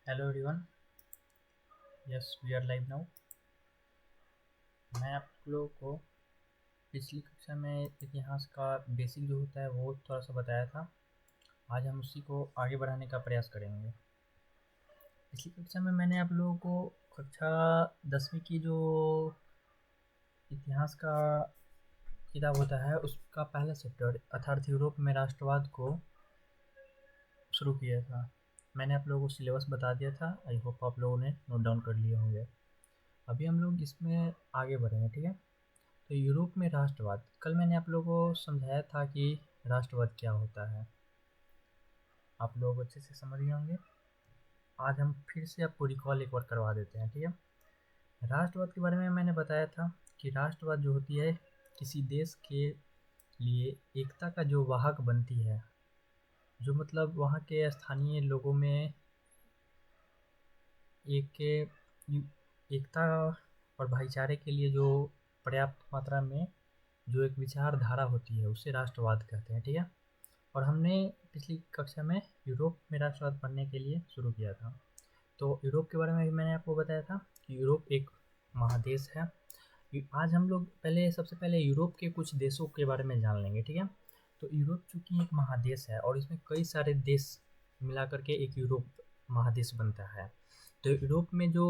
Hello everyone. Yes, we are live now. मैं आप लोगों को पिछली कक्षा में इतिहास का बेसिक जो होता है वो थोड़ा सा बताया था। आज हम उसी को आगे बढ़ाने का प्रयास करेंगे। पिछली कक्षा में मैंने आप लोगों को कक्षा 10वीं की जो इतिहास का किताब होता है उसका पहला चैप्टर अर्थात यूरोप में राष्ट्रवाद को शुरू किया था। मैंने आप लोगों को सिलेबस बता दिया था। आई होप आप लोगों ने नोट डाउन कर लिए होंगे। अभी हम लोग इसमें आगे बढ़ेंगे, ठीक है। तो यूरोप में राष्ट्रवाद, कल मैंने आप लोगों को समझाया था कि राष्ट्रवाद क्या होता है। आप लोग अच्छे से समझ गए होंगे। आज हम फिर से आपको रिकॉल एक बार करवा देते हैं, ठीक है। राष्ट्रवाद के बारे में मैंने बताया था कि राष्ट्रवाद जो होती है किसी देश के लिए एकता का जो वाहक बनती है, जो मतलब वहाँ के स्थानीय लोगों में एक एकता और भाईचारे के लिए जो पर्याप्त मात्रा में जो एक विचारधारा होती है उसे राष्ट्रवाद कहते हैं, ठीक है। और हमने पिछली कक्षा में यूरोप में राष्ट्रवाद पढ़ने के लिए शुरू किया था। तो यूरोप के बारे में भी मैंने आपको बताया था कि यूरोप एक महादेश है। आज हम लोग सबसे पहले यूरोप के कुछ देशों के बारे में जान लेंगे, ठीक है। तो यूरोप चूँकि एक महादेश है और इसमें कई सारे देश मिला करके एक यूरोप महादेश बनता है। तो यूरोप में जो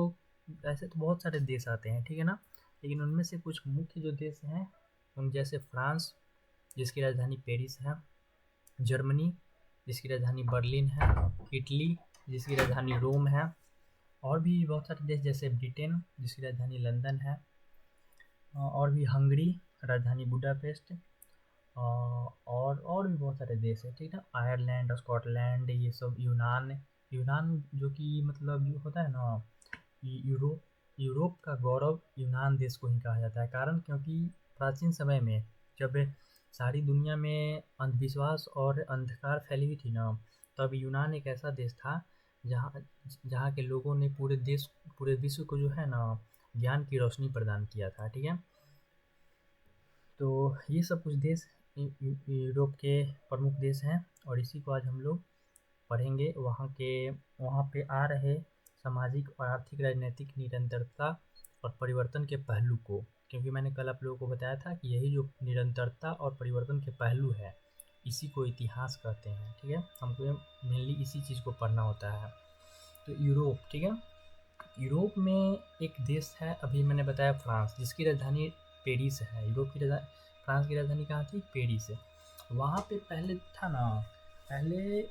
ऐसे तो बहुत सारे देश आते हैं, ठीक है ना, लेकिन उनमें से कुछ मुख्य जो देश हैं उन जैसे फ्रांस जिसकी राजधानी पेरिस है, जर्मनी जिसकी राजधानी बर्लिन है, इटली जिसकी राजधानी रोम है, और भी बहुत सारे देश जैसे ब्रिटेन जिसकी राजधानी लंदन है, और भी हंगरी राजधानी बुडापेस्ट, और भी बहुत सारे देश है, ठीक है। आयरलैंड, स्कॉटलैंड, ये सब, यूनान। यूनान जो कि मतलब जो होता है ना, यूरोप यूरोप का गौरव यूनान देश को ही कहा जाता है। कारण क्योंकि प्राचीन समय में जब सारी दुनिया में अंधविश्वास और अंधकार फैली हुई थी ना, तब यूनान एक ऐसा देश था जहाँ जहाँ के लोगों ने पूरे विश्व को जो है ना ज्ञान की रोशनी प्रदान किया था, ठीक है। तो ये सब कुछ देश यूरोप के प्रमुख देश हैं और इसी को आज हम लोग पढ़ेंगे। वहाँ पे आ रहे सामाजिक और आर्थिक राजनीतिक निरंतरता और परिवर्तन के पहलू को, क्योंकि मैंने कल आप लोगों को बताया था कि यही जो निरंतरता और परिवर्तन के पहलू है इसी को इतिहास कहते हैं, ठीक है। हमको मेनली इसी चीज़ को पढ़ना होता है। तो यूरोप, ठीक है। यूरोप में एक देश है, अभी मैंने बताया फ्रांस जिसकी राजधानी पेरिस है। फ्रांस की राजधानी कहाँ थी? पेरिस है। वहाँ पे पहले था ना, पहले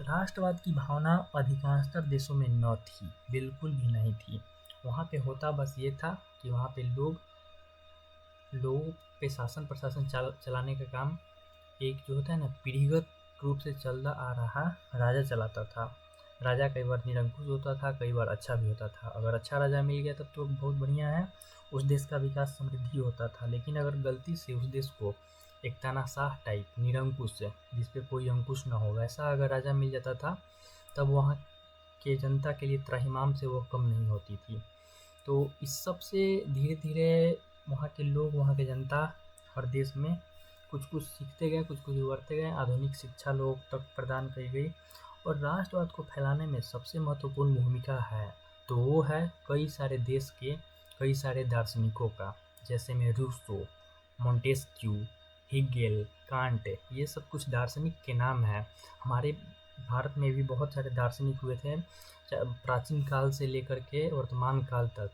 राष्ट्रवाद की भावना अधिकांशतर देशों में न थी, बिल्कुल भी नहीं थी। वहाँ पे होता बस ये था कि वहाँ पे लोगों पे शासन प्रशासन चलाने का काम एक जो होता है ना पीढ़ीगत रूप से चलता आ रहा राजा चलाता था। राजा कई बार निरंकुश होता था, कई बार अच्छा भी होता था। अगर अच्छा राजा मिल गया तब तो बहुत बढ़िया है, उस देश का विकास समृद्धि होता था। लेकिन अगर गलती से उस देश को एक तानाशाह टाइप निरंकुश जिस पे कोई अंकुश ना हो वैसा अगर राजा मिल जाता था, तब वहाँ के जनता के लिए त्राहिमाम से वो कम नहीं होती थी। तो इस सब से धीरे धीरे वहाँ के लोग, वहाँ के जनता हर देश में कुछ कुछ सीखते गए, कुछ कुछ उभरते गए। आधुनिक शिक्षा लोग तक प्रदान की गई और राष्ट्रवाद को फैलाने में सबसे महत्वपूर्ण भूमिका है तो वो है कई सारे दार्शनिकों का, जैसे में रूसो, मोंटेस्क्यू, हिगेल, कांट, ये सब कुछ दार्शनिक के नाम हैं। हमारे भारत में भी बहुत सारे दार्शनिक हुए थे प्राचीन काल से लेकर के वर्तमान काल तक।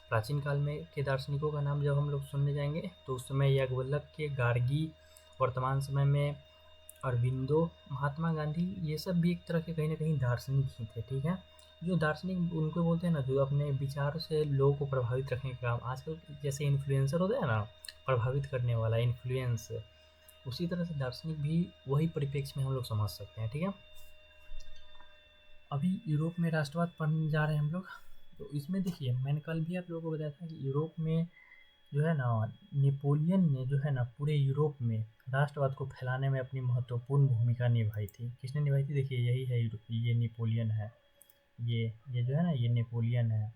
प्राचीन काल में के दार्शनिकों का नाम जब हम लोग सुनने जाएंगे तो उस समय याज्ञवल्क्य, गार्गी, वर्तमान समय में अरबिंदो, महात्मा गांधी, ये सब भी एक तरह के कहीं ना कहीं दार्शनिक ही थे, ठीक है। जो दार्शनिक उनको बोलते हैं ना, जो अपने विचार से लोगों को प्रभावित रखने का काम, आजकल जैसे इन्फ्लुएंसर होता है ना, प्रभावित करने वाला इन्फ्लुएंस, उसी तरह से दार्शनिक भी वही परिप्रेक्ष्य में हम लोग समझ सकते हैं, ठीक है। अभी यूरोप में राष्ट्रवाद पढ़ने जा रहे हैं हम लोग। तो इसमें देखिए मैंने कल भी आप लोगों को बताया था कि यूरोप में जो है ना नेपोलियन ने जो है ना पूरे यूरोप में राष्ट्रवाद को फैलाने में अपनी महत्वपूर्ण भूमिका निभाई थी। किसने निभाई थी? देखिए यही है, ये नेपोलियन है। ये जो है ना ये नेपोलियन है।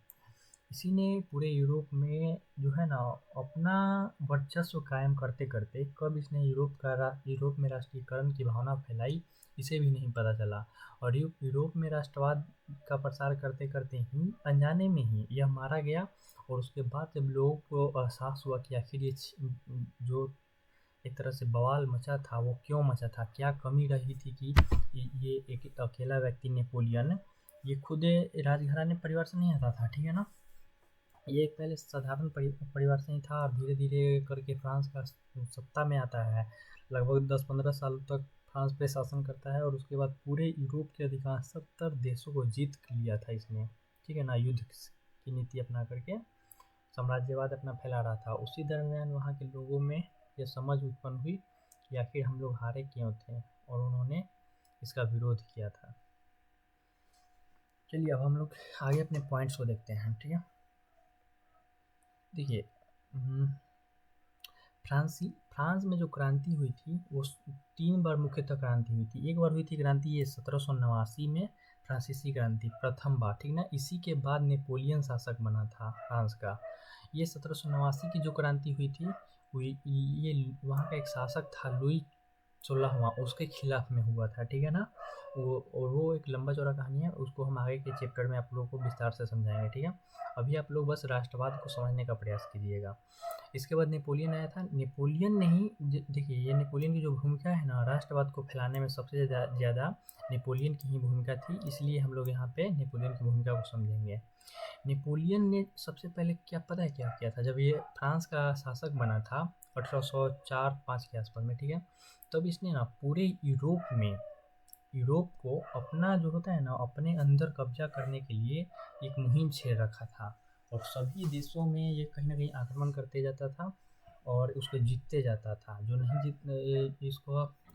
इसी ने पूरे यूरोप में जो है ना अपना वर्चस्व कायम करते करते कब इसने यूरोप में राष्ट्रीयकरण की भावना फैलाई, इसे भी नहीं पता चला। और यूरोप में राष्ट्रवाद का प्रसार करते करते ही अनजाने में ही यह मारा गया। और उसके बाद जब लोगों को एहसास हुआ कि आखिर ये जो एक तरह से बवाल मचा था वो क्यों मचा था, क्या कमी रही थी कि ये एक अकेला व्यक्ति नेपोलियन, ये खुद राजघराने परिवार से नहीं आता था, ठीक है ना। ये एक पहले साधारण परिवार से ही था और धीरे धीरे करके फ्रांस का सत्ता में आता है। लगभग 10-15 साल तक फ्रांस पे शासन करता है और उसके बाद पूरे यूरोप के अधिकांश 70 देशों को जीत लिया था इसने, ठीक है ना। युद्ध की नीति अपना करके साम्राज्यवाद अपना फैला रहा था। उसी दरमियान वहाँ के लोगों में ये समझ उत्पन्न हुई कि आखिर हम लोग हारे क्यों थे, और उन्होंने इसका विरोध किया था। चलिए अब हम लोग आगे अपने पॉइंट्स को देखते हैं, ठीक है। देखिए फ्रांस में जो क्रांति हुई थी वो 3 बार मुख्यतः क्रांति हुई थी। एक बार हुई थी क्रांति ये 1789 में, फ्रांसीसी क्रांति प्रथम बार, ठीक ना। इसी के बाद नेपोलियन शासक बना था फ्रांस का। ये 1789 की जो क्रांति हुई थी ये वहाँ का एक शासक था लुई 16वां, उसके खिलाफ में हुआ था, ठीक है ना। वो एक लंबा चौड़ा कहानी है, उसको हम आगे के चैप्टर में आप लोगों को विस्तार से समझाएंगे, ठीक है। अभी आप लोग बस राष्ट्रवाद को समझने का प्रयास कीजिएगा। इसके बाद नेपोलियन आया था। नेपोलियन नहीं, देखिए ये नेपोलियन की जो भूमिका है ना राष्ट्रवाद को फैलाने में सबसे ज़्यादा नेपोलियन की ही भूमिका थी, इसलिए हम लोग यहाँ पे नेपोलियन की भूमिका को समझेंगे। नेपोलियन ने सबसे पहले क्या पता है क्या किया था, जब ये फ्रांस का शासक बना था 1804-5 के आसपास में, ठीक है। तब इसने ना पूरे यूरोप को अपना जो होता है ना अपने अंदर कब्जा करने के लिए एक मुहिम छेड़ रखा था। और सभी देशों में ये कहीं ना कहीं आक्रमण करते जाता था और उसको जीतते जाता था। जो नहीं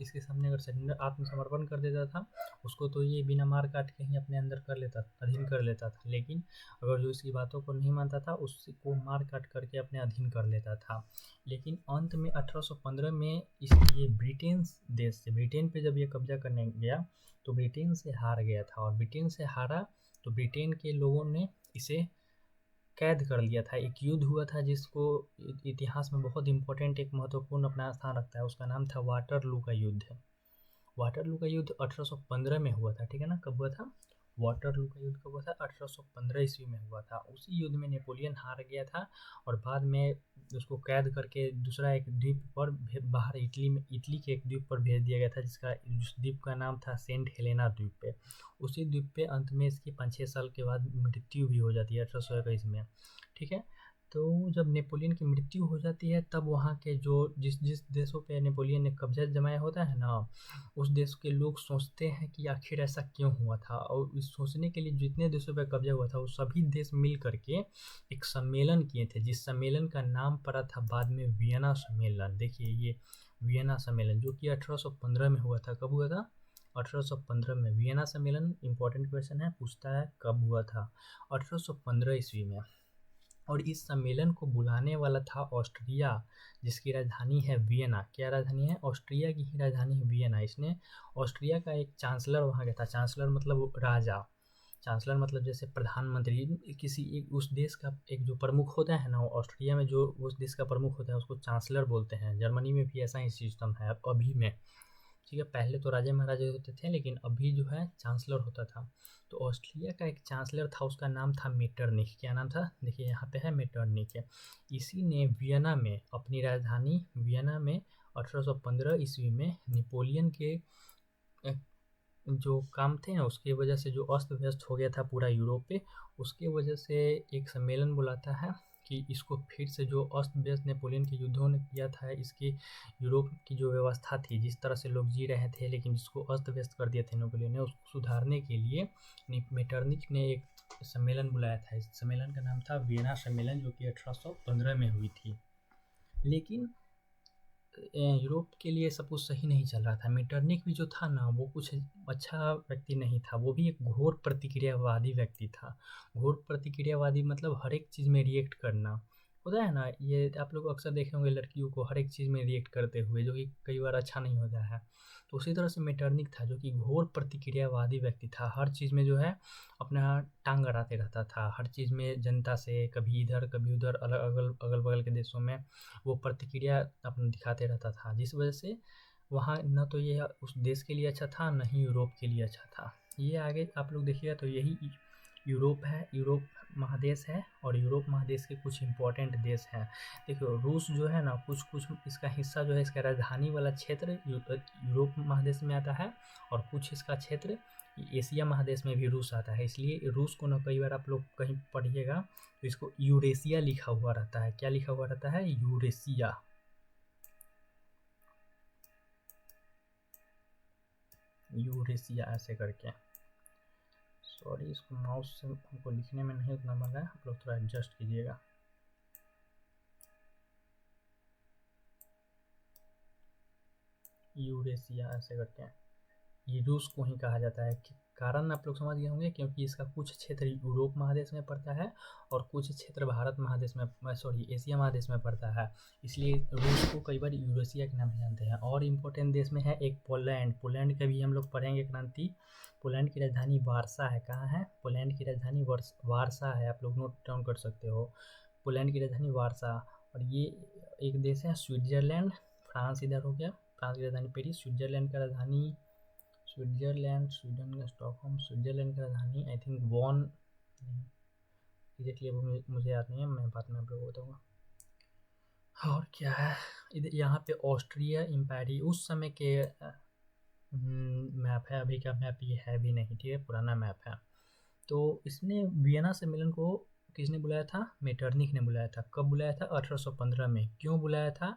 इसके सामने अगर आत्मसमर्पण कर देता था उसको तो ये बिना मार काट के ही अपने अंदर कर लेता था, अधीन कर लेता था। लेकिन अगर जो इसकी बातों को नहीं मानता था उसको मार काट करके अपने अधीन कर लेता था। लेकिन अंत में 1815 में ये ब्रिटेन पे जब ये कब्जा करने गया तो ब्रिटेन से हार गया था। और ब्रिटेन से हारा तो ब्रिटेन के लोगों ने इसे कैद कर लिया था। एक युद्ध हुआ था जिसको इतिहास में बहुत इम्पोर्टेंट एक महत्वपूर्ण अपना स्थान रखता है, उसका नाम था वाटरलू का युद्ध। वाटरलू का युद्ध 1815 में हुआ था, ठीक है ना। कब हुआ था वाटरलू का युद्ध, कब हुआ था 1815 ईस्वी में हुआ था। उसी युद्ध में नेपोलियन हार गया था और बाद में उसको कैद करके दूसरा एक द्वीप पर बाहर इटली के एक द्वीप पर भेज दिया गया था, जिस द्वीप का नाम था सेंट हेलेना द्वीप पे। उसी द्वीप पे अंत में इसकी 5-6 साल के बाद मृत्यु भी हो जाती है 1821 में, ठीक है। तो जब नेपोलियन की मृत्यु हो जाती है तब वहाँ के जो जिस देशों पे नेपोलियन ने कब्जा जमाया होता है ना उस देश के लोग सोचते हैं कि आखिर ऐसा क्यों हुआ था। और इस सोचने के लिए जितने देशों पे कब्जा हुआ था वो सभी देश मिल करके एक सम्मेलन किए थे, जिस सम्मेलन का नाम पड़ा था बाद में वियना सम्मेलन। देखिए ये वियना सम्मेलन जो कि 1815 में हुआ था। कब हुआ था 1815 में वियना सम्मेलन। इंपॉर्टेंट क्वेश्चन है, पूछता है कब हुआ था 1815 ईस्वी में। और इस सम्मेलन को बुलाने वाला था ऑस्ट्रिया, जिसकी राजधानी है वियना। क्या राजधानी है, ऑस्ट्रिया की ही राजधानी है वियना। इसने ऑस्ट्रिया का एक चांसलर वहाँ गया था। चांसलर मतलब राजा, चांसलर मतलब जैसे प्रधानमंत्री किसी एक उस देश का एक जो प्रमुख होता है ना, ऑस्ट्रिया में जो उस देश का प्रमुख होता है उसको चांसलर बोलते हैं। जर्मनी में भी ऐसा ही सिस्टम है अभी में, ठीक है। पहले तो राजे महाराजे होते थे लेकिन अभी जो है चांसलर होता था। तो ऑस्ट्रिया का एक चांसलर था, उसका नाम था मेटरनिख। क्या नाम था, देखिए यहाँ पे है मेटरनिख है। इसी ने वियना में अपनी राजधानी वियना में 1815 ईस्वी में नेपोलियन के जो काम थे ना उसकी वजह से जो अस्त व्यस्त हो गया था पूरा यूरोप पे, उसके वजह से एक सम्मेलन बुलाता है कि इसको फिर से जो अस्त व्यस्त नेपोलियन के युद्धों ने किया था, इसकी यूरोप की जो व्यवस्था थी जिस तरह से लोग जी रहे थे लेकिन जिसको अस्त व्यस्त कर दिया था नेपोलियन ने, उसको सुधारने के लिए मेटरनिख ने एक सम्मेलन बुलाया था। इस सम्मेलन का नाम था वियना सम्मेलन जो कि 1815 में हुई थी। लेकिन यूरोप के लिए सब कुछ सही नहीं चल रहा था। मेटरनिख भी जो था ना वो कुछ अच्छा व्यक्ति नहीं था, वो भी एक घोर प्रतिक्रियावादी व्यक्ति था। घोर प्रतिक्रियावादी मतलब हर एक चीज़ में रिएक्ट करना होता है ना, ये आप लोग अक्सर देखे होंगे लड़कियों को हर एक चीज़ में रिएक्ट करते हुए, जो कि कई बार अच्छा नहीं होता है। तो उसी तरह से मेटरनिख था जो कि घोर प्रतिक्रियावादी व्यक्ति था। हर चीज़ में जो है अपना टांग अड़ाते रहता था, हर चीज़ में जनता से कभी इधर कभी उधर अगल बगल के देशों में वो प्रतिक्रिया अपना दिखाते रहता था, जिस वजह से वहाँ न तो ये उस देश के लिए अच्छा था, न ही यूरोप के लिए अच्छा था। ये आगे आप लोग देखिएगा तो यही यूरोप है, यूरोप महादेश है, और यूरोप महादेश के कुछ इम्पोर्टेंट देश हैं। देखो रूस जो है ना, कुछ कुछ इसका हिस्सा जो है, इसका राजधानी वाला क्षेत्र यूरोप महादेश में आता है, और कुछ इसका क्षेत्र एशिया महादेश में भी रूस आता है। इसलिए रूस को ना कई बार आप लोग कहीं पढ़िएगा तो इसको यूरेशिया लिखा हुआ रहता है। क्या लिखा हुआ रहता है? यूरेशिया। यूरेशिया ऐसे करके। सॉरी, इसको माउस से हमको लिखने में नहीं उतना मजा है, आप लोग थोड़ा एडजस्ट कीजिएगा। यूरेशिया ऐसे करके, ये रूस को ही कहा जाता है। कारण आप लोग समझ गए होंगे, क्योंकि इसका कुछ क्षेत्र यूरोप महादेश में पड़ता है और कुछ क्षेत्र भारत महादेश में, सॉरी एशिया महादेश में पड़ता है। इसलिए रूस को कई बार यूरेशिया के नाम से जानते हैं। और इम्पोर्टेंट देश में है एक पोलैंड। पोलैंड का भी हम लोग पढ़ेंगे क्रांति। पोलैंड की राजधानी वारसा है। कहाँ है? पोलैंड की राजधानी वारसा है, आप लोग नोट डाउन कर सकते हो। पोलैंड की राजधानी वारसा। और ये एक देश है स्विट्जरलैंड। फ्रांस इधर हो गया, फ्रांस की राजधानी पेरिस। स्विट्जरलैंड का राजधानी स्विट्जरलैंड, स्वीडन का स्टॉकहोम। स्विट्जरलैंड का राजधानी आई थिंक वॉन, एग्जैक्टली अब मुझे याद नहीं है, मैं बाद में आप लोगों को बताऊँगा। और क्या है इधर? यहाँ पे ऑस्ट्रिया इम्पायरी उस समय के मैप है, अभी का मैप ये है भी नहीं, ठीक है, पुराना मैप है। तो इसने वियना सम्मेलन को किसने बुलाया था? मेटरनिख ने बुलाया था। कब बुलाया था? 1815 में। क्यों बुलाया था?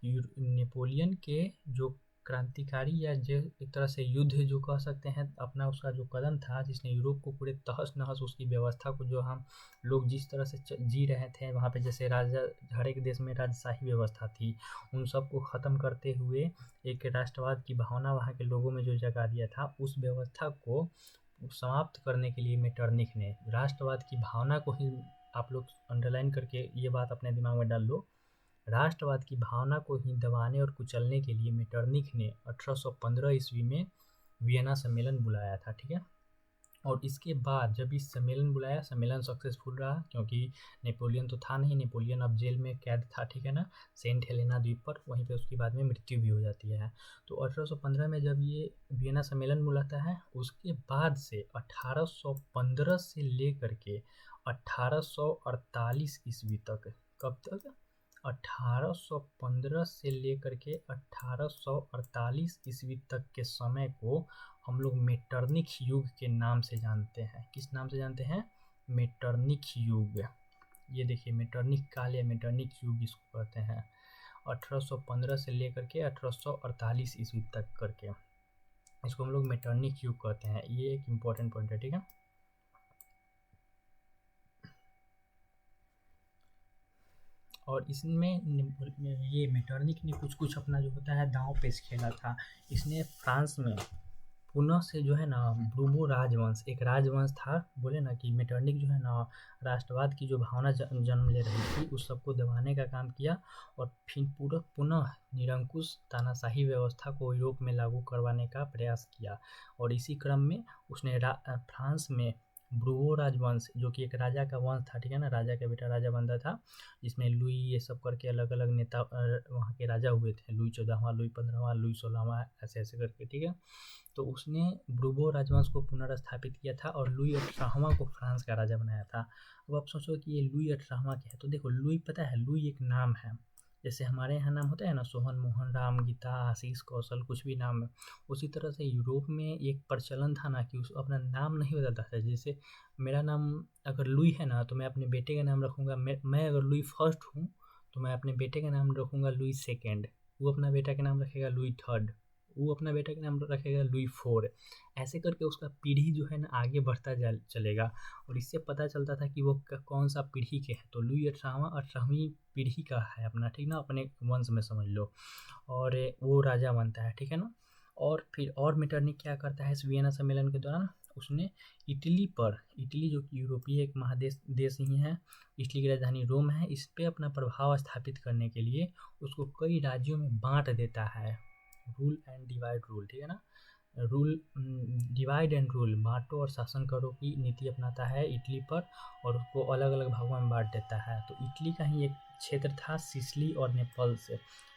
नेपोलियन के जो क्रांतिकारी या जो एक तरह से युद्ध जो कह सकते हैं, अपना उसका जो कदम था, जिसने यूरोप को पूरे तहस नहस उसकी व्यवस्था को, जो हम लोग जिस तरह से जी रहे थे वहाँ पे, जैसे राजा, हर एक देश में राजशाही व्यवस्था थी, उन सबको ख़त्म करते हुए एक राष्ट्रवाद की भावना वहाँ के लोगों में जो जगा दिया था, उस व्यवस्था को समाप्त करने के लिए मेटरनिख ने राष्ट्रवाद की भावना को ही, आप लोग अंडरलाइन करके ये बात अपने दिमाग में डाल लो, राष्ट्रवाद की भावना को ही दबाने और कुचलने के लिए मेटरनिख ने 1815 ईस्वी में वियना सम्मेलन बुलाया था, ठीक है। और इसके बाद जब इस सम्मेलन बुलाया, सम्मेलन सक्सेसफुल रहा, क्योंकि नेपोलियन तो था नहीं, नेपोलियन अब जेल में कैद था, ठीक है ना, सेंट हेलेना द्वीप पर, वहीं पे उसके बाद में मृत्यु भी हो जाती है। तो 1815 में जब ये वियना सम्मेलन बुलाता है, उसके बाद से 1815 से लेकर के 1848 ईस्वी तक, कब तक? 1815 से लेकर के 1848 ईस्वी तक के समय को हम लोग मेटरनिख युग के नाम से जानते हैं। किस नाम से जानते हैं? मेटरनिख युग। ये देखिए, मेटरनिख काल या मेटरनिख युग इसको कहते हैं। 1815 से लेकर के 1848 ईस्वी तक करके इसको हम लोग मेटरनिख युग कहते हैं। ये एक इम्पोर्टेंट पॉइंट है, ठीक है। और इसमें ये मेटरनिख ने कुछ कुछ अपना जो होता है दांव पेच खेला था। इसने फ्रांस में पुनः से जो है ना, ब्रूबो राजवंश, एक राजवंश था, बोले ना कि मेटरनिख जो है ना, राष्ट्रवाद की जो भावना जन्म ले रही थी, उस सबको दबाने का काम किया, और फिर पुनः निरंकुश तानाशाही व्यवस्था को यूरोप में लागू करवाने का प्रयास किया। और इसी क्रम में उसने फ्रांस में ब्रूबो राजवंश, जो कि एक राजा का वंश था, ठीक है ना, राजा का बेटा राजा बनता था, जिसमें लुई ये सब करके अलग अलग नेता वहाँ के राजा हुए थे, लुई 14वां, लुई 15वां, लुई 16वां, ऐसे ऐसे करके, ठीक है। तो उसने ब्रूबो राजवंश को पुनर्स्थापित किया था और लुई 18वां को फ्रांस का राजा बनाया था। अब आप सोचो कि ये लुई 18वां क्या है, तो देखो लुई, पता है लुई एक नाम है, जैसे हमारे यहाँ नाम होता है ना, सोहन, मोहन, राम, गीता, आशीष, कौशल, कुछ भी नाम है। उसी तरह से यूरोप में एक प्रचलन था ना कि उस अपना नाम नहीं बदलता था। जैसे मेरा नाम अगर लुई है ना, तो मैं अपने बेटे का नाम रखूँगा, मैं अगर लुई फर्स्ट हूँ तो मैं अपने बेटे का नाम रखूँगा लुई सेकेंड, वो अपना बेटा का नाम रखेगा लुई थर्ड, वो अपना बेटा का नाम रखेगा लुई फोर। ऐसे करके उसका पीढ़ी जो है ना आगे बढ़ता चलेगा। और इससे पता चलता था कि वो कौन सा पीढ़ी के हैं। तो लुई 18वां 18वीं पीढ़ी का है अपना, ठीक ना, अपने वंश में समझ लो, और वो राजा बनता है, ठीक है ना। और फिर और मेटरनिख क्या करता है इस वियना सम्मेलन के दौरान? उसने इटली जो कि यूरोपीय एक महादेश देश ही है, इटली की राजधानी रोम है, इस पर अपना प्रभाव स्थापित करने के लिए उसको कई राज्यों में बांट देता है। रूल एंड डिवाइड रूल, ठीक है ना। रूल डिवाइड एंड रूल, बाँटो और शासन करो की नीति अपनाता है इटली पर और उसको अलग अलग भागों में बांट देता है। तो इटली का ही एक क्षेत्र था सिसिली और नेपल्स,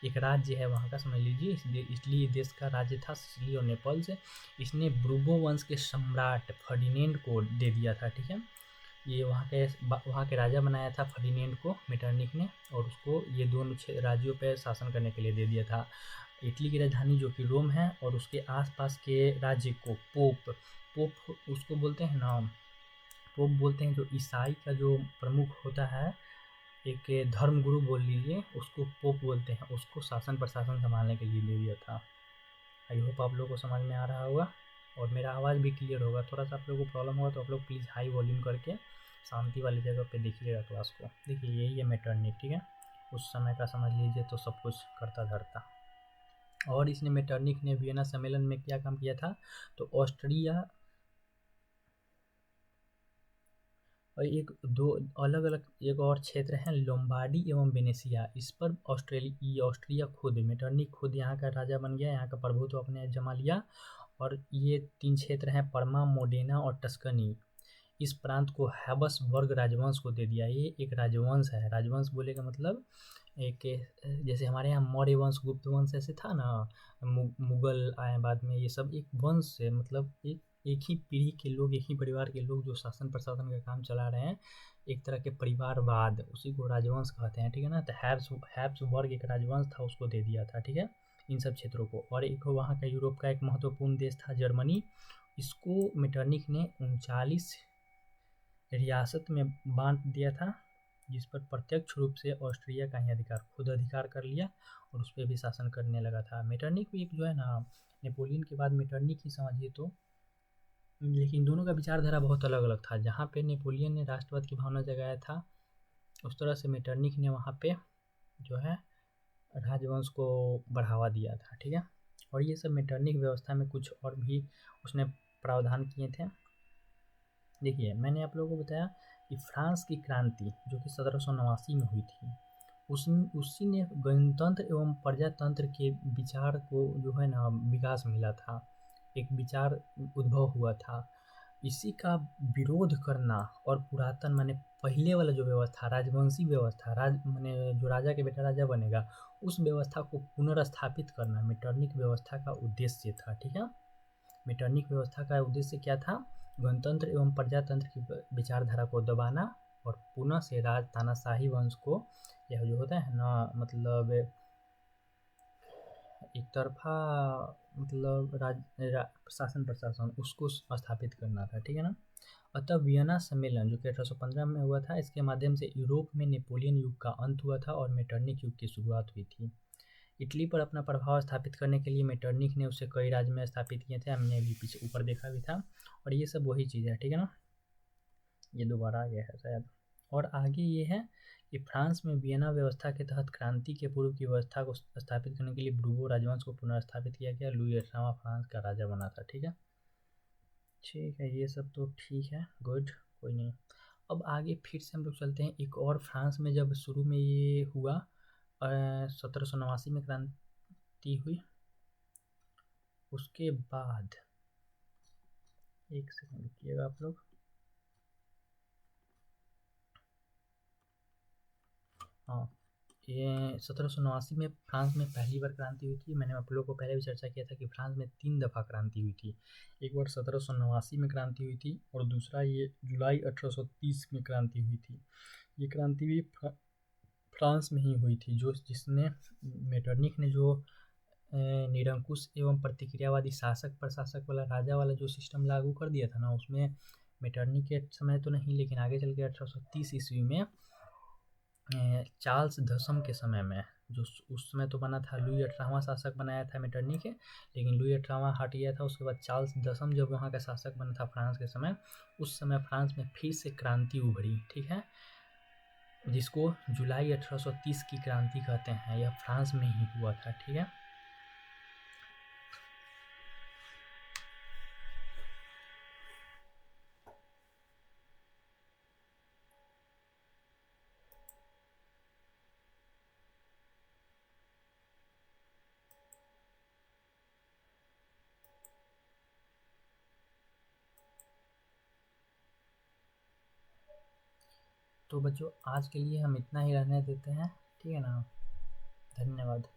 एक राज्य है वहाँ का, समझ लीजिए। इटली देश का राज्य था सिसिली और नेपल्स। इसने ब्रूबो वंश के सम्राट फर्डिनेंड को दे दिया था, ठीक है। ये वहाँ के राजा बनाया था फर्डिनेंड को मेटरनिख ने, और उसको ये दोनों राज्यों पर शासन करने के लिए दे दिया था। इटली की राजधानी जो कि रोम है और उसके आसपास के राज्य को पोप उसको बोलते हैं ना, पोप बोलते हैं। जो ईसाई का जो प्रमुख होता है, एक धर्म गुरु बोल लीजिए, उसको पोप बोलते हैं। उसको शासन प्रशासन संभालने के लिए दे दिया था। आई होप आप लोगों को समझ में आ रहा होगा और मेरा आवाज़ भी क्लियर होगा। थोड़ा सा आप लोगों को प्रॉब्लम होगा तो आप लोग प्लीज़ हाई वॉल्यूम करके शांति वाली जगह पे देखिएगा क्लास को। देखिए यही है मेटरनिख, ठीक है। उस समय का समझ लीजिए तो सब कुछ करता धरता। और इसने मेटरनिख ने वियना सम्मेलन में क्या काम किया था, तो ऑस्ट्रिया और एक दो अलग अलग एक और क्षेत्र हैं लोम्बार्डी एवं वेनेशिया, इस पर ऑस्ट्रिया खुद मेटरनिख खुद यहाँ का राजा बन गया, यहाँ का प्रभुत्व अपने जमा लिया। और ये 3 क्षेत्र हैं पर्मा, मोडेना और टस्कनी। इस प्रांत को हैबसबर्ग राजवंश को दे दिया। ये एक राजवंश है। राजवंश बोले का मतलब एक, जैसे हमारे यहाँ मौर्य वंश, गुप्त वंश ऐसे था ना, मुगल आए बाद में, ये सब एक वंश से मतलब एक ही पीढ़ी के लोग, एक ही परिवार के लोग जो शासन प्रशासन का काम चला रहे हैं, एक तरह के परिवारवाद, उसी को राजवंश कहते हैं, ठीक है ना। तो हैब्सबर्ग एक राजवंश था, उसको दे दिया था, ठीक है, इन सब क्षेत्रों को। और एक वहाँ का यूरोप का एक महत्वपूर्ण देश था जर्मनी, इसको मेटरनिख ने 39 रियासत में बांट दिया था, जिस पर प्रत्यक्ष रूप से ऑस्ट्रिया का ही खुद अधिकार कर लिया और उस पर भी शासन करने लगा था। मेटरनिख भी एक जो है ना, नेपोलियन के बाद मेटरनिख ही समझिए तो, लेकिन दोनों का विचारधारा बहुत अलग अलग था। जहाँ पे नेपोलियन ने राष्ट्रवाद की भावना जगाया था, उस तरह से मेटरनिख ने वहाँ पे जो है राजवंश को बढ़ावा दिया था, ठीक है। और ये सब मेटरनिख व्यवस्था में कुछ और भी उसने प्रावधान किए थे। देखिए मैंने आप लोगों को बताया कि फ्रांस की क्रांति जो कि 1789 में हुई थी, उसी ने गणतंत्र एवं प्रजातंत्र के विचार को जो है ना विकास मिला था, एक विचार उद्भव हुआ था। इसी का विरोध करना और पुरातन माने पहले वाला जो व्यवस्था, राजवंशी व्यवस्था, माने जो राजा के बेटा राजा बनेगा, उस व्यवस्था को पुनर्स्थापित करना मेटरनिख व्यवस्था का उद्देश्य था, ठीक है। मेटरनिख व्यवस्था का उद्देश्य क्या था, गणतंत्र एवं प्रजातंत्र की विचारधारा को दबाना और पुनः से तानाशाही वंश को, यह जो होता है ना मतलब एक तरफा मतलब शासन प्रशासन, उसको स्थापित करना था, ठीक है ना। अतः वियना सम्मेलन जो कि 1815 में हुआ था, इसके माध्यम से यूरोप में नेपोलियन युग का अंत हुआ था और मेटरनिख युग की शुरुआत हुई थी। इटली पर अपना प्रभाव स्थापित करने के लिए मेटरनिख ने उसे कई राज्य में स्थापित किए थे, हमने अभी पीछे ऊपर देखा भी था। और ये सब वही चीज़ है, ठीक है ना। ये दोबारा आ गया है शायद। और आगे ये है कि फ्रांस में वियना व्यवस्था के तहत क्रांति के पूर्व की व्यवस्था को स्थापित करने के लिए ब्रूबो राजवंश को पुनर्स्थापित किया गया। लुई 18वां फ्रांस का राजा बना था, ठीक है। ठीक है, ये सब तो ठीक है, गुड, कोई नहीं। अब आगे फिर से हम लोग चलते हैं। एक और फ्रांस में जब शुरू में ये हुआ 1789 में क्रांति हुई, उसके बाद एक सेकंड रुकिएगा आप लोग। हाँ, ये 1789 में फ्रांस में पहली बार क्रांति हुई थी। मैंने आप लोगों को पहले भी चर्चा किया था कि फ्रांस में 3 दफ़ा क्रांति हुई थी। एक बार 1789 में क्रांति हुई थी और दूसरा ये जुलाई 1830 में क्रांति हुई थी। ये क्रांति भी फ्रांस में ही हुई थी, जिसने मेटरनिख ने जो निरंकुश एवं प्रतिक्रियावादी शासक प्रशासक वाला राजा वाला जो सिस्टम लागू कर दिया था ना, उसमें मेटरनिख के समय तो नहीं, लेकिन आगे चल के 1830 ईस्वी में चार्ल्स दशम के समय में, जो उस समय तो बना था, लुई 18वां शासक बनाया था मेटरनिख, लेकिन लुई 18वां हट गया था। उसके बाद चार्ल्स दशम जब वहाँ का शासक बना था फ्रांस के समय, उस समय फ्रांस में फिर से क्रांति उभरी, ठीक है, जिसको जुलाई 1830 की क्रांति कहते हैं। यह फ्रांस में ही हुआ था, ठीक है। तो बच्चों आज के लिए हम इतना ही रहने देते हैं, ठीक है ना? धन्यवाद।